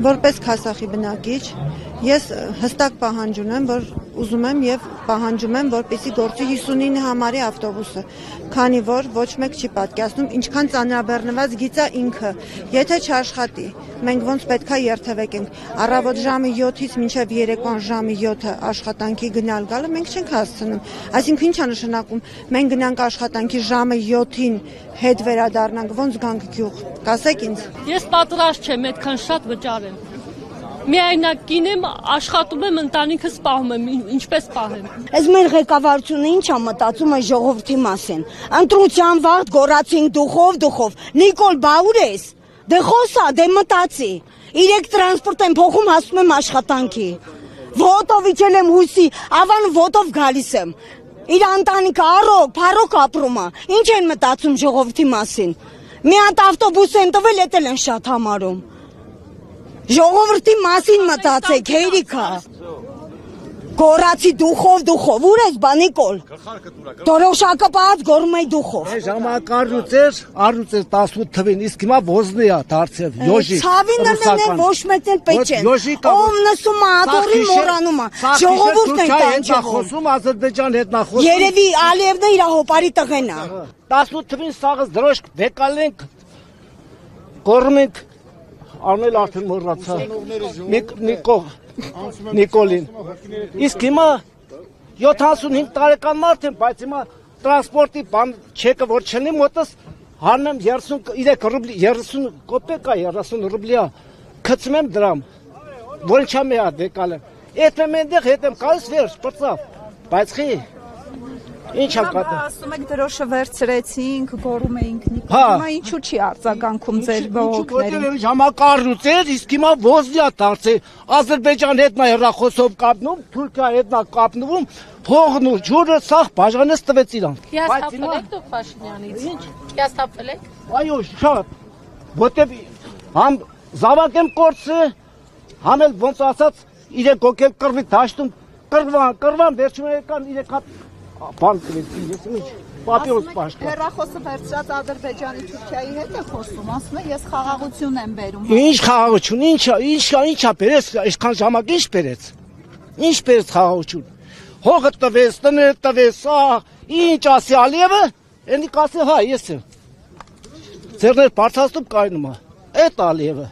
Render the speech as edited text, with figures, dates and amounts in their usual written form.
Որպես Քասախի բնակիչ, ես հստակ պահանջ ունեմ, որ ուզում եմ եւ պահանջում եմ, որպեսզի գործի 59 համարի ավտոբուսը, քանի որ ոչ մեկ չի պատկերացնում, ինչքան ծանրաբեռնված գիծ է ինքը, եթե չաշխատի, մենք ոնց պետքա երթևեկենք, առավոտ ժամը 7-ից մինչև երեկոյան ժամը 7-ը աշխատանքի գնալ գալը մենք չենք հասցնում, այսինքն ինչ է նշանակում, մենք գնանք աշխատանքի ժամը 7-ին հետ վերադառնանք, ոնց գանք գյուղ, կասեք ինձ։ Ես պատրաստ չեմ այդքան շատ վճարեմ։ Միայնակ կինեմ, աշխատում եմ, ընտանիքս պահում եմ, ինչպես պահեմ։ Այս մեր ղեկավարությունը ինչ է մտածում այս ժողովրդի մասին։ Ընտրության վաղ գոռացինք դուխով, Նիկոլ բա ուր ես։ Դե խոսա, դե մտածի։ Իրեք տրանսպորտ են փոխում, հասնում եմ աշխատանքի։ Ոտով իջել եմ հույսի, ավան ոտով գալիս եմ։ Իր ընտանիքը փառոք ապրում է։ Ինչ են մտածում ժողովրդի մասին։ Մի հատ ավտոբուս են տվել, էդ էլ են շատ համարում։ Ժողովրդի մասին մտածեք, հերիքա։ Գորացի դուխով, ուր ես բա Նիկոլ։ Դորոշակը պահած գորում էի դուխով։ Ժամանակ առուծեր 18 թվին, իսկ հիմա ոզնի է դարձել, յոժի։ Ցավին դրնել ոչ մեկն էլ պետք չէ։ Ով նսում է, աթորին մոռանում է։ Ժողովուրդն են տանջվում։ Խոսում Ադրբեջան հետ նա խոսում։ Երևի Ալիևն է իր հոպարի տղեն է։ 18 թվին սաղս դրոշք վեկալենք, գորում ենք, Արնել արդեն մոռացա, Նիկոլին, իսկ հիմա 75 տարեկան մարդ եմ, բայց հիմա տրանսպորտի բան չեկը որ չնի մոտս, հանեմ 33 ռուբլի, 30 կոպեկա, 30 ռուբլիա, կծում եմ դրամ, որ ինչա մի հատ վեկալ եմ, էդ եմ ենդեղ հետ եմ կալիս վերջ, պրծավ, բայց խի, ինչ եմ կատը։ Ասում եք դրոշը վերցրեցինք, գորում էինք Նիկոլ, հիմա ինչու չի արձագանքում ձեր բողոքներին։ Ժամակարուց էր, իսկ հիմա ոզնի է դարձել, Ադրբեջան հետ նա հեռախոսով կապնում, Թուրքիա հետ նա կապնում, փողն ու ջուրը սաղ բաժանես տվեց իրան։ Հիասթափվել եք դուք Փաշինյանից, ինչ, հիասթափվել եք։ Այո, շատ, որտեվ համ զավակ եմ կորցը, համ էլ ոնց ասած իրեք ոգել կրվի դաշտում, կրվան, վերջում եկան իրեք հատ բան կրեցի, ես ինչ, պապիրոս պաշկա։ Հեռախոսը վերցրած Ադրբեջանի Թուրքիայի հետ է խոսում, ասում է ես խաղաղություն եմ բերում։ Ինչ խաղաղություն, ինչա բերեց, այսքան ժամանակ ինչ բերեց։ Ինչ բերեց խաղաղություն։ Հողը տվեց, տները տվեց, ինչ ասի Ալիևը, էնի կասի հա, ես եմ։ Ձերներ բարձրացնում կայնում է, էդ Ալիևը։